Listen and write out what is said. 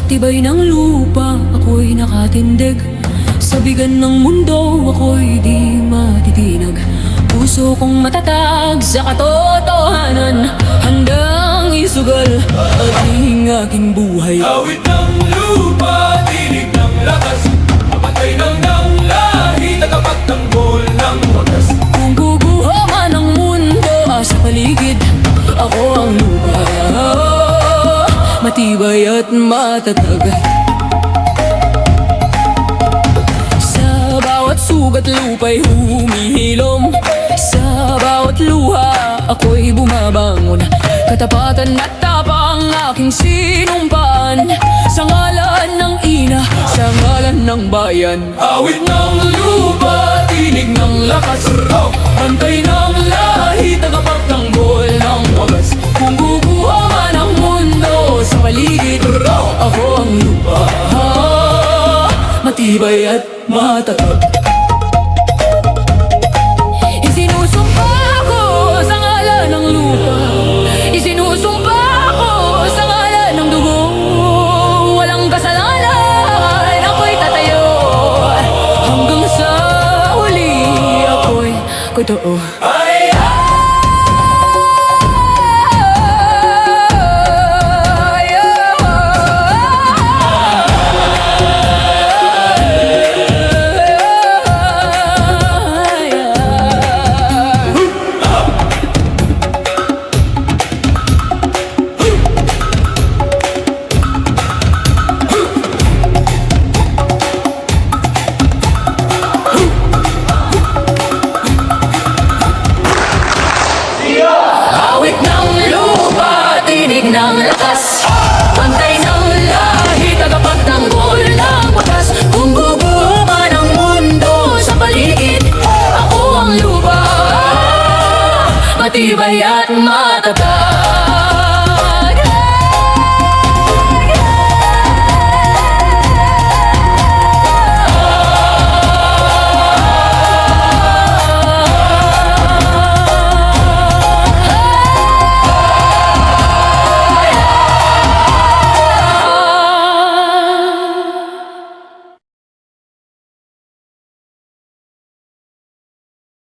tibay ng lupa, ako'y nakatindig. Sa bigan ng mundo, ako'y di matitinag. Puso kong matatag sa katotohanan, handang isugal ating aking buhay. Awit ng lupa, tinig ng lakas, mapatay ng lahi, tagapagtanggol ng wagas. Kung guguho man ang mundo sa paligid, ako ang lupa, matibay at matatag. Sa bawat sugat lupa'y humihilom, sa bawat luha ako'y bumabangon. Katapatan at tapang aking sinumpaan, sa ngalan ng ina, sa ngalan ng bayan. Awit ng lupa, tinig ng lakas, bantay ng lahi, tagapagtanggol ng wagas. Kung guguho man ang mundo sa paligid, ako ang lupa, matibay at matatag. Isinusumpa ko sa ngalan ng lupa, isinusumpa ko sa ngalan ng dugo. Walang kasalanan, ako'y tatayo, hanggang sa huli ako'y totoo. Awit ng lupa, tinig ng lakas, bantay ng lahi, tagapagtanggol ng wagas. Kung guguho man ang mundo sa paligid, ako ang lupa, matibay